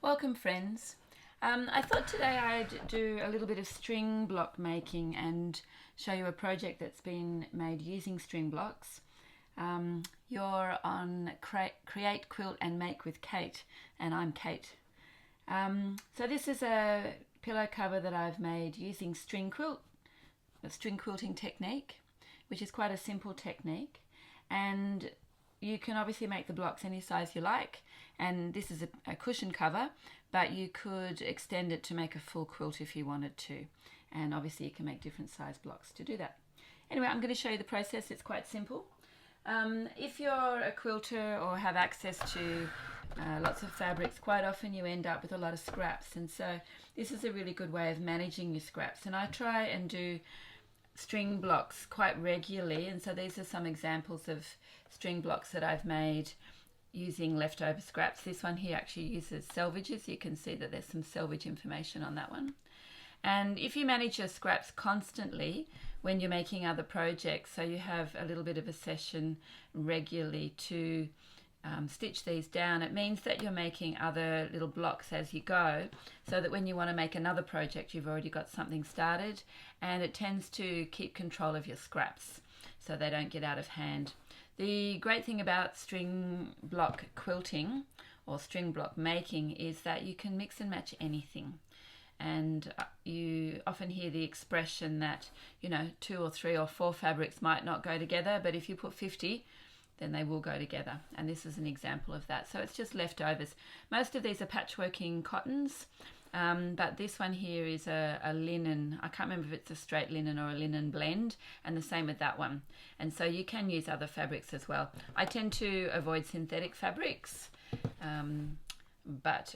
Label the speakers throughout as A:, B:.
A: Welcome friends. I thought today I'd do a little bit of string block making and show you a project that's been made using string blocks. You're on Create, Quilt and Make with Kate, and I'm Kate. So this is a pillow cover that I've made using a string quilting technique, which is quite a simple technique, and you can obviously make the blocks any size you like, and this is a cushion cover, but you could extend it to make a full quilt if you wanted to, and obviously you can make different size blocks to do that. Anyway, I'm going to show you the process. It's quite simple. If you're a quilter or have access to lots of fabrics, quite often you end up with a lot of scraps, and so this is a really good way of managing your scraps, and I try and do string blocks quite regularly, and so these are some examples of string blocks that I've made using leftover scraps. This one here actually uses selvages. You can see that there's some selvage information on that one. And if you manage your scraps constantly when you're making other projects, so you have a little bit of a session regularly to stitch these down, it means that you're making other little blocks as you go, so that when you want to make another project you've already got something started, and it tends to keep control of your scraps so they don't get out of hand. The great thing about string block quilting or string block making is that you can mix and match anything, and you often hear the expression that, you know, 2 or 3 or 4 fabrics might not go together, but if you put 50, then they will go together, and this is an example of that. So it's just leftovers. Most of these are patchworking cottons, but this one here is a linen. I can't remember if it's a straight linen or a linen blend, and the same with that one. And so you can use other fabrics as well. I tend to avoid synthetic fabrics, but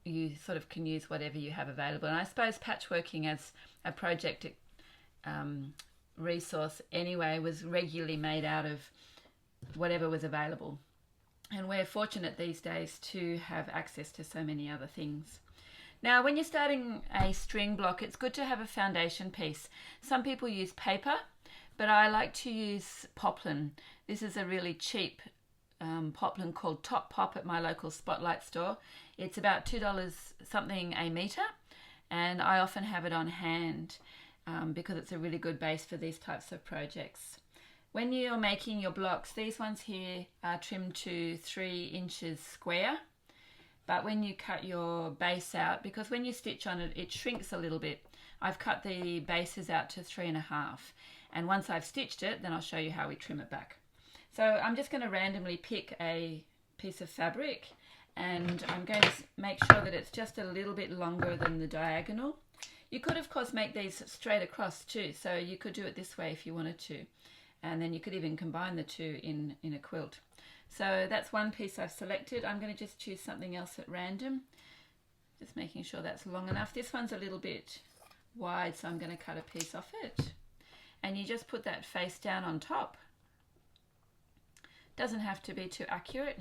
A: you sort of can use whatever you have available. And I suppose patchworking as a project resource anyway was regularly made out of whatever was available, and we're fortunate these days to have access to so many other things. Now, when you're starting a string block, it's good to have a foundation piece. Some people use paper, but I like to use poplin. This is a really cheap poplin called Top Pop at my local Spotlight store. It's about $2 something a metre, and I often have it on hand because it's a really good base for these types of projects. When you're making your blocks, these ones here are trimmed to 3 inches square, but when you cut your base out, because when you stitch on it, it shrinks a little bit, I've cut the bases out to 3.5, and once I've stitched it, then I'll show you how we trim it back. So I'm just going to randomly pick a piece of fabric, and I'm going to make sure that it's just a little bit longer than the diagonal. You could of course make these straight across too, so you could do it this way if you wanted to, and then you could even combine the two in a quilt. So that's one piece I've selected. I'm going to just choose something else at random, just making sure that's long enough. This one's a little bit wide, so I'm going to cut a piece off it, and you just put that face down on top. Doesn't have to be too accurate.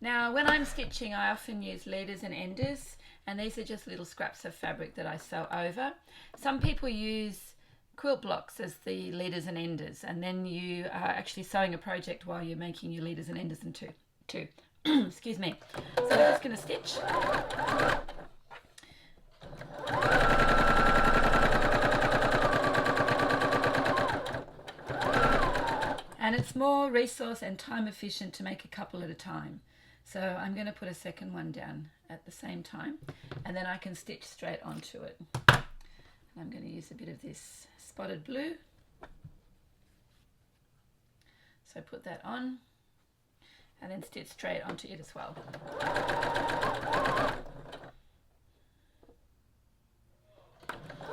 A: Now, when I'm stitching, I often use leaders and enders, and these are just little scraps of fabric that I sew over. Some people use quilt blocks as the leaders and enders, and then you are actually sewing a project while you're making your leaders and enders into two. Excuse me. So we're just going to stitch. And it's more resource and time efficient to make a couple at a time. So I'm going to put a second one down at the same time, and then I can stitch straight onto it. And I'm going to use a bit of this spotted blue. So put that on, and then stitch straight onto it as well.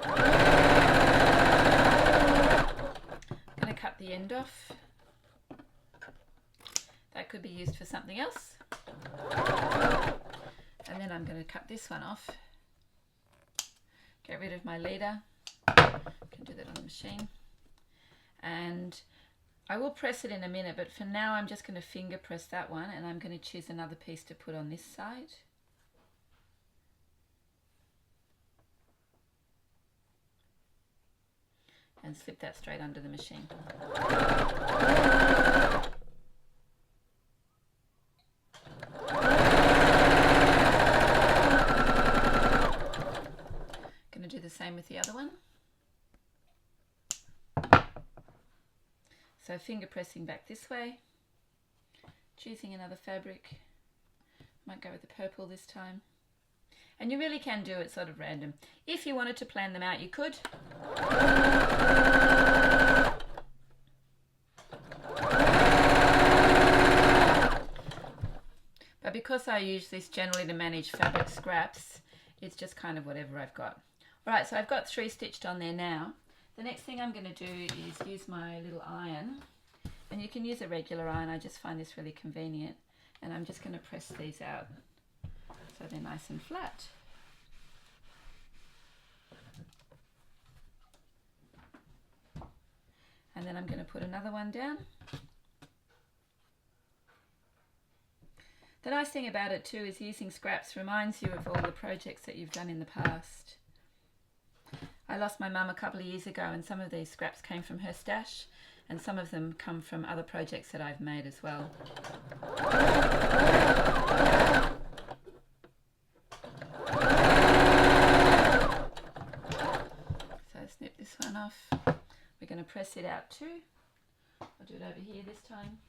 A: I'm going to cut the end off. That could be used for something else. And then I'm going to cut this one off. Get rid of my leader. I can do that on the machine. And I will press it in a minute, but for now I'm just going to finger press that one, and I'm going to choose another piece to put on this side. And slip that straight under the machine. same with the other one. So finger pressing back this way, choosing another fabric. Might go with the purple this time. And you really can do it sort of random. If you wanted to plan them out, you could. But because I use this generally to manage fabric scraps, it's just kind of whatever I've got. Alright, so I've got 3 stitched on there now. The next thing I'm going to do is use my little iron. And you can use a regular iron, I just find this really convenient. And I'm just going to press these out so they're nice and flat. And then I'm going to put another one down. The nice thing about it too is using scraps reminds you of all the projects that you've done in the past. I lost my mum a couple of years ago and some of these scraps came from her stash and some of them come from other projects that I've made as well. So snip this one off. We're going to press it out too. I'll do it over here this time.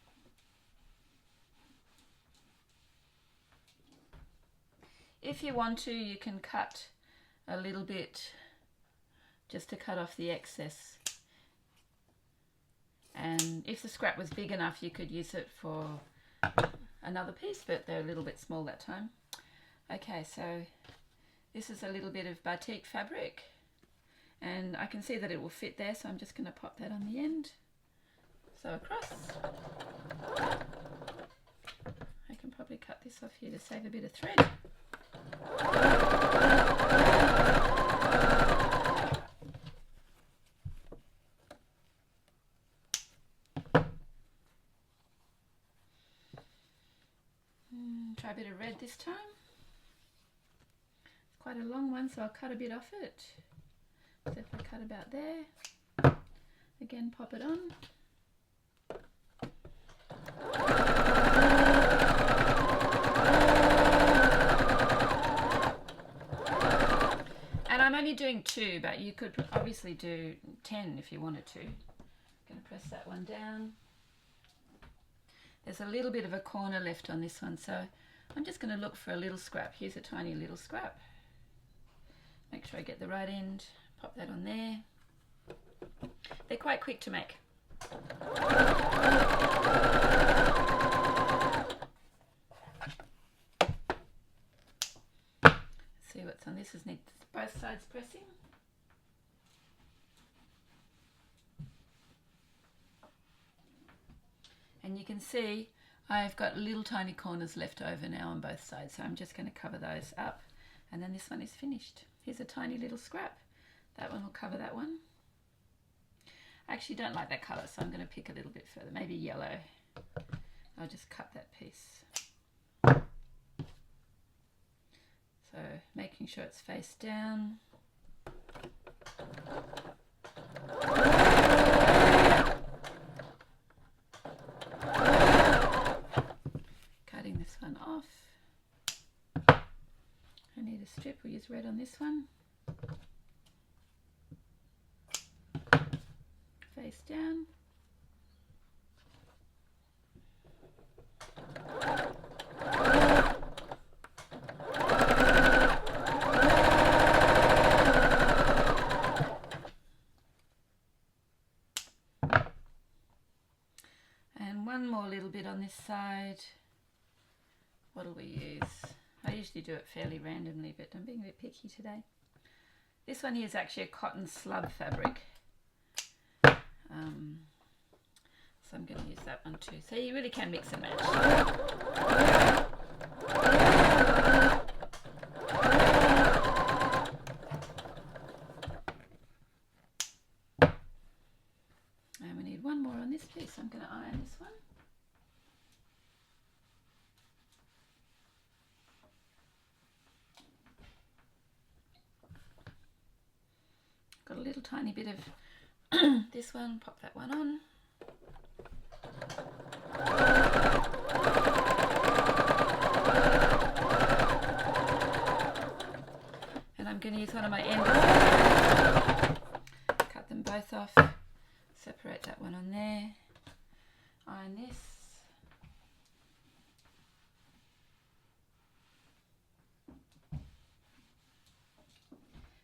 A: If you want to, you can cut a little bit just to cut off the excess. And if the scrap was big enough, you could use it for another piece, but they're a little bit small that time. Okay, so this is a little bit of batik fabric, and I can see that it will fit there, so I'm just going to pop that on the end. So across. I can probably cut this off here to save a bit of thread. Try a bit of red this time. It's quite a long one, so I'll cut a bit off it. So if I cut about there, again pop it on. And I'm only doing 2, but you could obviously do 10 if you wanted to. I'm going to press that one down. There's a little bit of a corner left on this one, so I'm just going to look for a little scrap. Here's a tiny little scrap. Make sure I get the right end. Pop that on there. They're quite quick to make. Let's see what's on this. Is neat. Both sides pressing. And you can see I've got little tiny corners left over now on both sides, so I'm just going to cover those up, and then this one is finished. Here's a tiny little scrap. That one will cover that one. I actually don't like that colour, so I'm going to pick a little bit further, maybe yellow. I'll just cut that piece. So making sure it's face down. Cutting this one off. I need a strip, we'll use red on this one. Face down. And one more little bit on this side. What'll we use? I usually do it fairly randomly, but I'm being a bit picky today. This one here is actually a cotton slub fabric. So I'm going to use that one too. So you really can mix and match. And we need one more on this piece. I'm going to iron this one. Got a little tiny bit of this one, pop that one on. And I'm going to use one of my ends.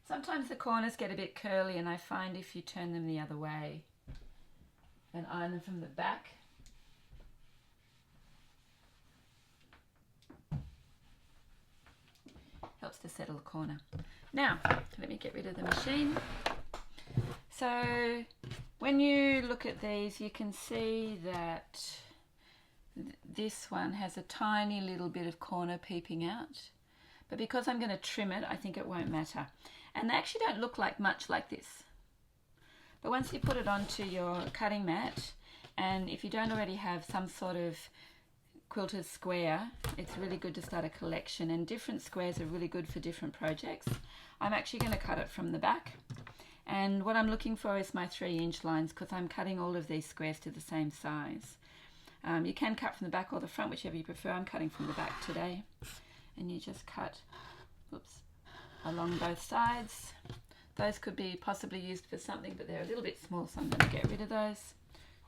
A: Sometimes the corners get a bit curly, and I find if you turn them the other way and iron them from the back, helps to settle the corner. Now, let me get rid of the machine. So when you look at these, you can see that this one has a tiny little bit of corner peeping out, but because I'm going to trim it, I think it won't matter. And they actually don't look like much like this. But once you put it onto your cutting mat, and if you don't already have some sort of quilted square, it's really good to start a collection, and different squares are really good for different projects. I'm actually going to cut it from the back, and what I'm looking for is my 3-inch lines, because I'm cutting all of these squares to the same size. You can cut from the back or the front, whichever you prefer. I'm cutting from the back today, and you just cut, oops, along both sides. Those could be possibly used for something, but they're a little bit small, so I'm going to get rid of those.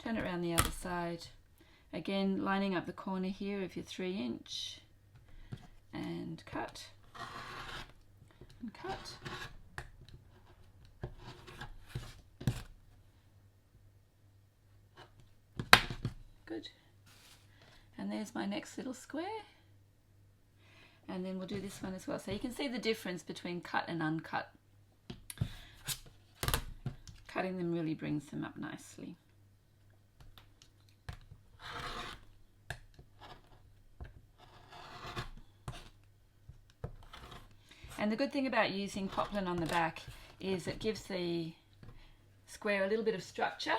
A: Turn it around the other side. Again, lining up the corner here of your 3-inch, and cut, and cut. Good. And there's my next little square. And then we'll do this one as well. So you can see the difference between cut and uncut. Cutting them really brings them up nicely. And the good thing about using poplin on the back is it gives the square a little bit of structure,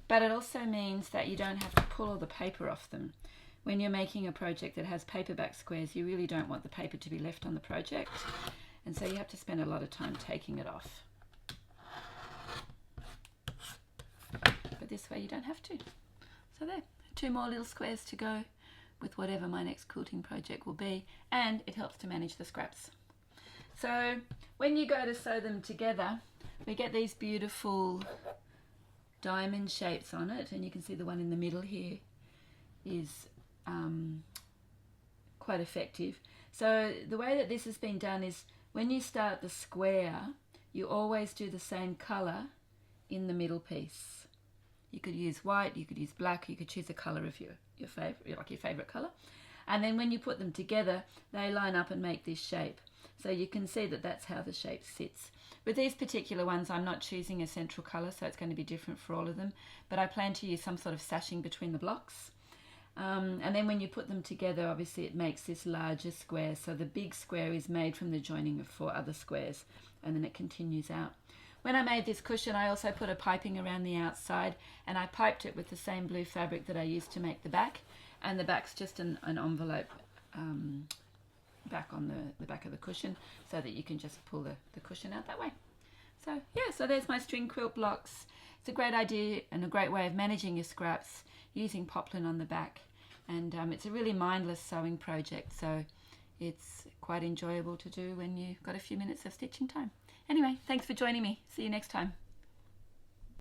A: but it also means that you don't have to pull all the paper off them. When you're making a project that has paperback squares, you really don't want the paper to be left on the project, and so you have to spend a lot of time taking it off. But this way you don't have to. So there, 2 more little squares to go with whatever my next quilting project will be, and it helps to manage the scraps. So when you go to sew them together, we get these beautiful diamond shapes on it, and you can see the one in the middle here is quite effective. So the way that this has been done is when you start the square, you always do the same colour in the middle piece. You could use white, you could use black, you could choose a colour of your favourite colour. And then when you put them together, they line up and make this shape. So you can see that that's how the shape sits. With these particular ones, I'm not choosing a central colour, so it's going to be different for all of them. But I plan to use some sort of sashing between the blocks. And then when you put them together, obviously it makes this larger square. So the big square is made from the joining of 4 other squares, and then it continues out. When I made this cushion, I also put a piping around the outside, and I piped it with the same blue fabric that I used to make the back. And the back's just an envelope back on the back of the cushion, so that you can just pull the cushion out that way. So yeah, so there's my string quilt blocks. It's a great idea and a great way of managing your scraps using poplin on the back, and it's a really mindless sewing project, so it's quite enjoyable to do when you've got a few minutes of stitching time. Anyway, thanks for joining me. See you next time.